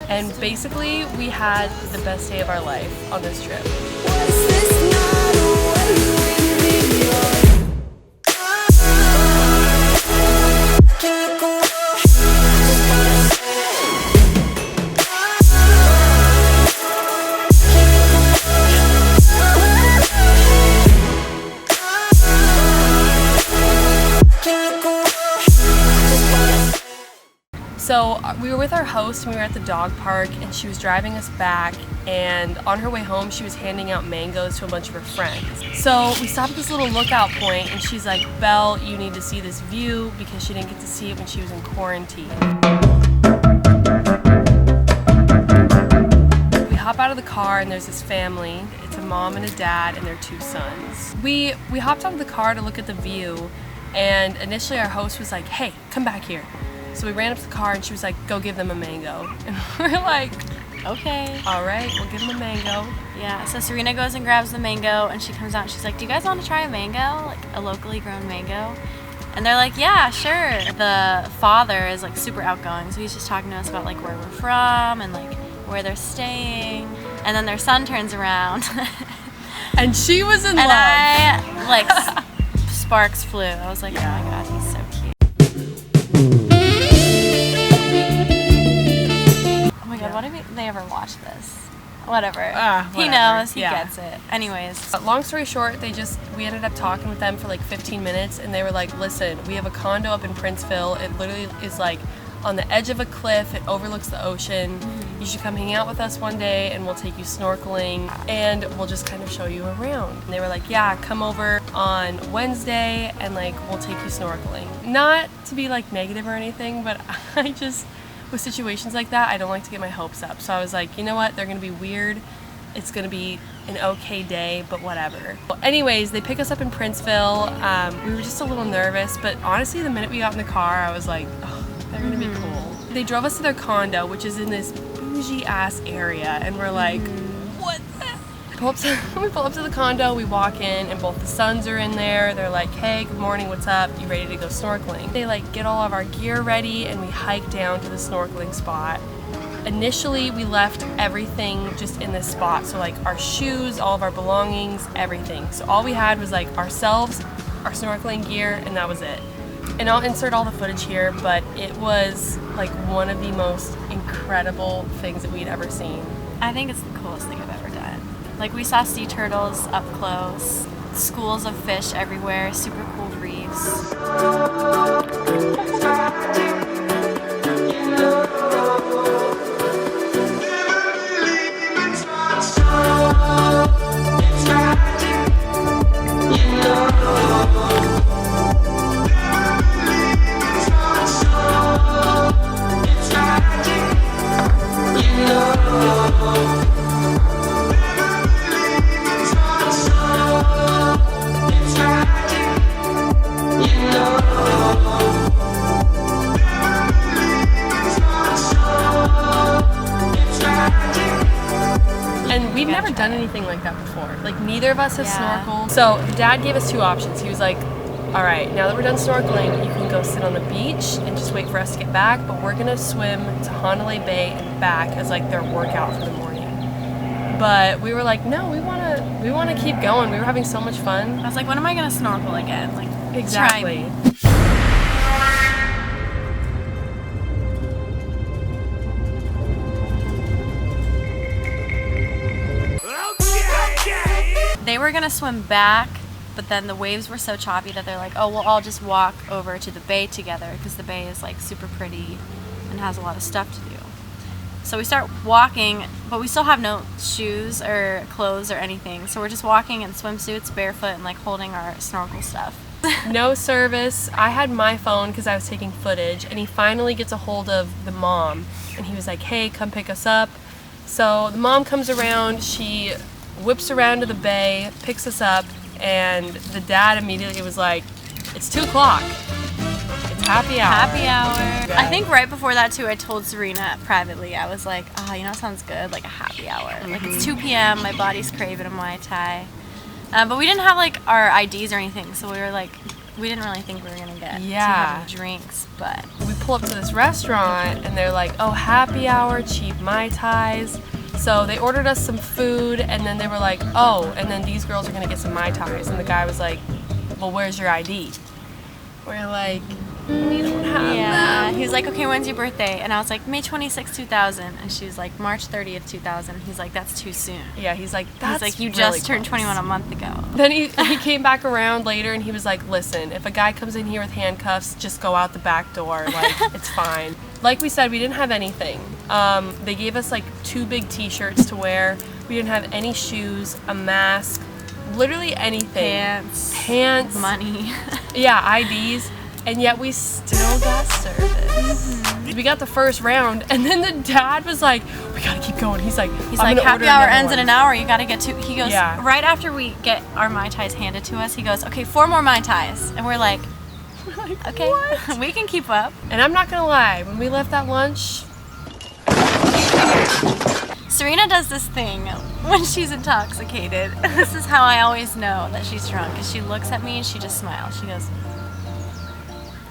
And basically, we had the best day of our life on this trip. So we were with our host and we were at the dog park and she was driving us back, and on her way home she was handing out mangoes to a bunch of her friends. So we stopped at this little lookout point and she's like, "Belle, you need to see this view," because she didn't get to see it when she was in quarantine. We hop out of the car and there's this family. It's a mom and a dad and their 2 sons. We hopped out of the car to look at the view, and initially our host was like, "Hey, come back here." So we ran up to the car and she was like, "Go give them a mango." And we're like, okay. All right, we'll give them a mango. Yeah, so Serena goes and grabs the mango and she comes out and she's like, "Do you guys want to try a mango? Like a locally grown mango?" And they're like, "Yeah, sure." The father is like super outgoing, so he's just talking to us about like where we're from and like where they're staying. And then their son turns around. And she was in love. And I, like, sparks flew. I was like, oh my god, he's so cute. What if they ever watch this? Whatever. He knows. He gets it. Anyways. Long story short, we ended up talking with them for like 15 minutes and they were like, "Listen, we have a condo up in Princeville. It literally is like on the edge of a cliff. It overlooks the ocean. Mm-hmm. You should come hang out with us one day and we'll take you snorkeling and we'll just kind of show you around." And they were like, "Yeah, come over on Wednesday and like we'll take you snorkeling." Not to be like negative or anything, but I just, with situations like that, I don't like to get my hopes up. So I was like, you know what, they're gonna be weird. It's gonna be an okay day, but whatever. Well, anyways, they pick us up in Princeville. We were just a little nervous, but honestly, the minute we got in the car, I was like, oh, they're gonna be cool. They drove us to their condo, which is in this bougie ass area, and we're like, what the? We pull up to the condo, we walk in, and both the sons are in there. They're like, "Hey, good morning, what's up? You ready to go snorkeling?" They like get all of our gear ready and we hike down to the snorkeling spot. Initially, we left everything just in this spot. So like our shoes, all of our belongings, everything. So all we had was like ourselves, our snorkeling gear, and that was it. And I'll insert all the footage here, but it was like one of the most incredible things that we'd ever seen. I think it's the coolest thing I've ever done. Like, we saw sea turtles up close, schools of fish everywhere, super cool reefs. We've never done anything like that before. Like, neither of us has snorkeled. So Dad gave us 2 options. He was like, "All right, now that we're done snorkeling, you can go sit on the beach and just wait for us to get back, but we're gonna swim to Honolulu Bay and back as like their workout for the morning." But we were like, no, we wanna keep going. We were having so much fun. I was like, when am I gonna snorkel again? Like, exactly. Try me. They were gonna swim back, but then the waves were so choppy that they're like, "Oh, we'll all just walk over to the bay together," because the bay is like super pretty and has a lot of stuff to do. So we start walking, but we still have no shoes or clothes or anything. So we're just walking in swimsuits, barefoot, and like holding our snorkel stuff. No service. I had my phone because I was taking footage, and he finally gets a hold of the mom, and he was like, "Hey, come pick us up." So the mom comes around, she whips around to the bay, picks us up, and the dad immediately was like, "It's 2 o'clock. It's happy hour." Happy hour. I think right before that too, I told Serena privately, I was like, "Oh, you know what sounds good? Like a happy hour. Like it's 2 p.m., my body's craving a Muay Thai." But we didn't have like our IDs or anything, so we were like, we didn't really think we were gonna get too many drinks, but we pull up to this restaurant and they're like, oh, happy hour, cheap Mai Tais. So they ordered us some food and then they were like, oh, and then these girls are gonna get some Mai Tais. And the guy was like, well, where's your ID? We're like, we don't have them. He was like, okay, when's your birthday? And I was like, May 26, 2000. And she was like, March 30th, 2000. He's like, that's too soon. Yeah, he's like, you really just turned close. 21 a month ago. Then he came back around later and he was like, listen, if a guy comes in here with handcuffs, just go out the back door. Like, it's fine. Like we said, we didn't have anything. They gave us like 2 big t-shirts to wear. We didn't have any shoes, a mask, literally anything. Pants. Money. Yeah, IDs. And yet we still got service. We got the first round, and then the dad was like, we gotta keep going. He's like, happy hour ends in an hour. You gotta get to. He goes, Yeah. right after we get our Mai Tais handed to us, he goes, okay, 4 more Mai Tais. And we're like, okay, what? we can keep up. And I'm not gonna lie, when we left that lunch, Serena does this thing when she's intoxicated. This is how I always know that she's drunk, because she looks at me and she just smiles. She goes,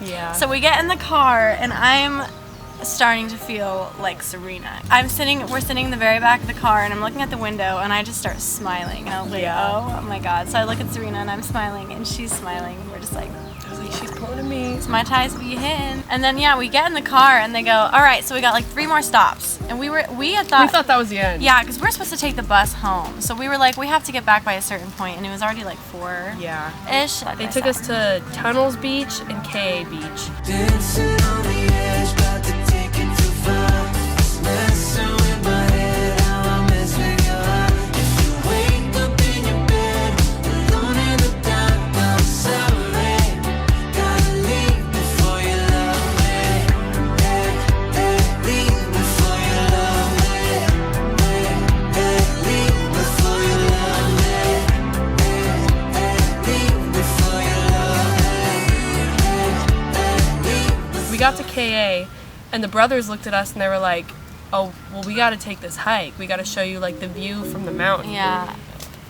yeah. so we get in the car and I'm starting to feel like Serena. We're sitting in the very back of the car and I'm looking at the window and I just start smiling. And I was like, oh my God. So I look at Serena and I'm smiling and she's smiling. And we're just like, I was like, she's pulling at me. It's Mai Tais be hitting. And then we get in the car and they go, all right, so we got like 3 more stops. And we thought that was the end. Yeah, because we're supposed to take the bus home. So we were like, we have to get back by a certain point, and it was already like 4-ish. Yeah. They took us to Tunnels Beach and KA Beach. Dancing on the edge, about to take it too far. It's messing with my head, how I mess with your heart. If you wake up in your bed, alone in the dark, I'm sorry. Gotta leave before you love me. Leave before you love me. Leave before you love me. Leave before you love me. We got to KA and the brothers looked at us and they were like, oh, well, we gotta take this hike. We gotta show you like the view from the mountain. Yeah.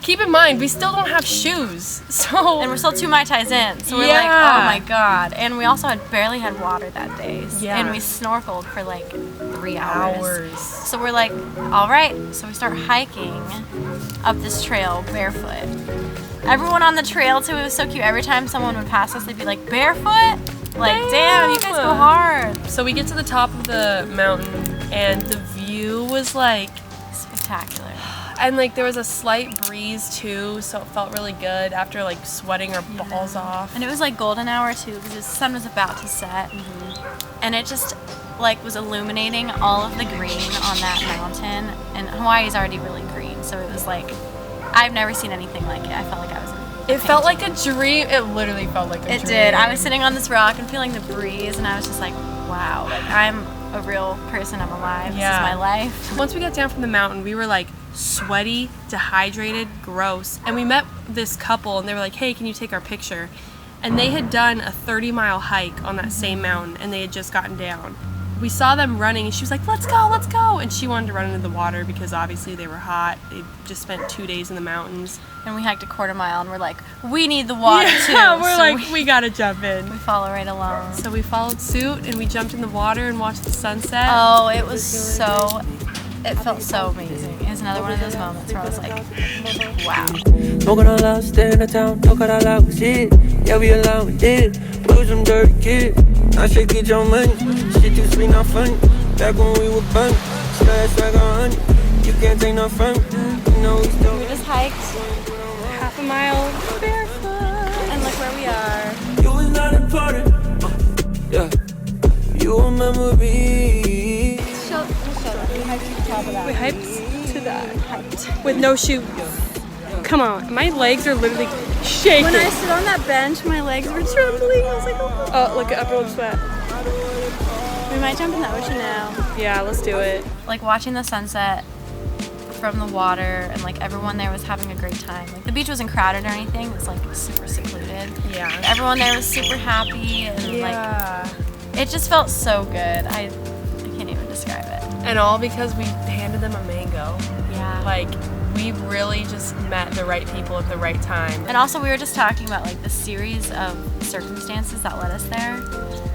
Keep in mind, we still don't have shoes. So And we're still 2 Mai Tais in. So we're like, Yeah. oh my God. And we also barely had water that day. Yeah. And we snorkeled for like 3 hours. hours. So we're like, all right. So we start hiking up this trail barefoot. Everyone on the trail too, it was so cute. Every time someone would pass us, they'd be like, barefoot? Like, damn, you guys go hard. So we get to the top of the mountain and the view was like Spectacular. and like there was a slight breeze too, so it felt really good after like sweating our balls off. And it was like golden hour too, because the sun was about to set. And it just like was illuminating all of the green on that mountain. And Hawaii is already really green, so it was like, I've never seen anything like it. I felt like I was in It felt like a dream. It literally felt like a dream. It did. I was sitting on this rock and feeling the breeze, and I was just like, wow, like I'm a real person. I'm alive. Yeah. This is my life. Once we got down from the mountain, we were like sweaty, dehydrated, gross. And we met this couple and they were like, hey, can you take our picture? And they had done a 30-mile hike on that same mountain and they had just gotten down. We saw them running and she was like, let's go, let's go. And she wanted to run into the water because obviously they were hot. They just spent 2 days in the mountains. And we hiked a quarter mile and we're like, we need the water too. We're So like, we gotta jump in. we follow right along. So we followed suit and we jumped in the water and watched the sunset. Oh, it was so, it felt so amazing. It was another one of those moments where I was like, wow. Smoking all out, stay in the town, talk all out with shit. Yeah, we allowed we did. We was some dirty kids. I should get your money. Shit too sweet, not funny. Back when we were bunny. Slash like 100. You can't take no from me. You know we still. We just hiked half a mile barefoot. and look where we are. You was not important. Yeah. You a memory. We hiked to that with no shoes. Come on, my legs are literally shaking. When I stood on that bench, my legs were trembling. I was like, oh. Look at upper sweat. We might jump in the ocean now. Yeah, let's do it. Like watching the sunset from the water and like everyone there was having a great time. Like the beach wasn't crowded or anything. It was like super secluded. Yeah. Everyone there was super happy and like it just felt so good. I can't even describe it. And all because we handed them a mango. Yeah. Like, we really just met the right people at the right time. And also we were just talking about like the series of circumstances that led us there.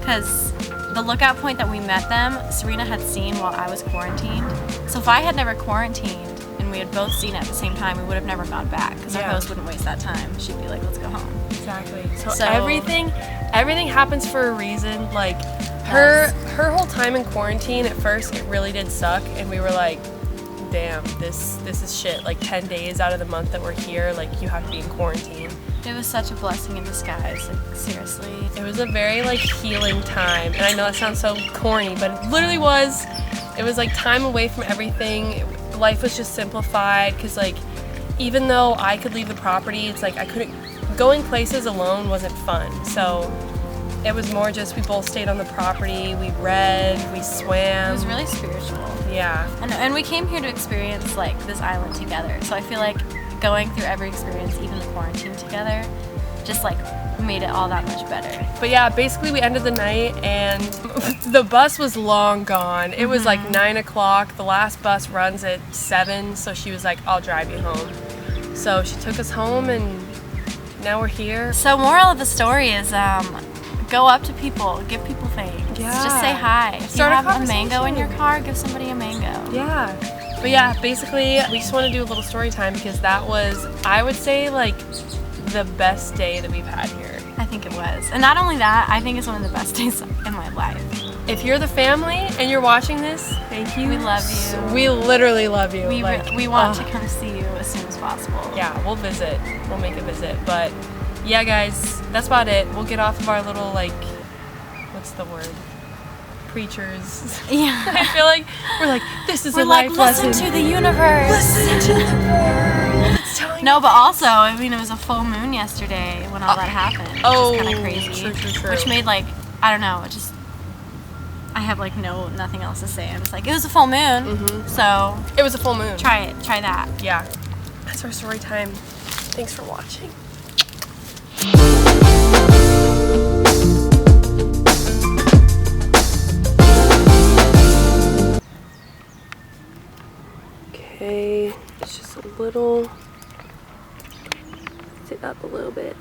Because the lookout point that we met them, Serena had seen while I was quarantined. So if I had never quarantined and we had both seen it at the same time, we would have never gone back because our host wouldn't waste that time. She'd be like, let's go home. Exactly. So everything happens for a reason. Like her whole time in quarantine, at first it really did suck, and we were like, damn, this is shit. Like 10 days out of the month that we're here, like you have to be in quarantine. It was such a blessing in disguise, like seriously. It was a very like healing time, and I know that sounds so corny, but it literally was. It was like time away from everything. Life was just simplified, because like even though I could leave the property, it's like I couldn't. Going places alone wasn't fun, so it was more just we both stayed on the property, we read, we swam. It was really spiritual. Yeah. And we came here to experience like this island together. So I feel like going through every experience, even the quarantine together, just like made it all that much better. But yeah, basically we ended the night and the bus was long gone. It was like 9 o'clock. The last bus runs at 7, so she was like, I'll drive you home. So she took us home, and now we're here. So moral of the story is go up to people, give people things. Yeah. Just say hi. If Start you a have a mango in your conversation. car, give somebody a mango. Yeah. But yeah, basically we just want to do a little story time, because that was, I would say, like the best day that we've had here. I think it was. And not only that, I think it's one of the best days in my life. If you're the family and you're watching this, thank you. We love you. We literally love you. We want to come see you as soon as possible. Yeah, we'll visit. We'll make a visit. But yeah, guys, that's about it. We'll get off of our little, like, what's the word? Preachers. Yeah. I feel like we're like, this is We're a like, life listen lesson. to the universe. Listen to the world. It's telling No, you but also, I mean, it was a full moon yesterday when all that happened. Which oh, is kind of crazy. true. Which made like, I don't know, it just, I have like nothing else to say. I'm just like, it was a full moon, so It was a full moon. try that. Yeah. That's our story time. Thanks for watching. Okay, it's just a little, sit up a little bit.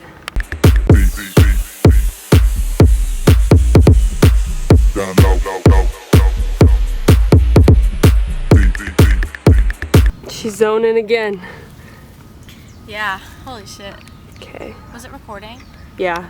Down low. She's zoning again. Yeah, holy shit. Okay. Was it recording? Yeah.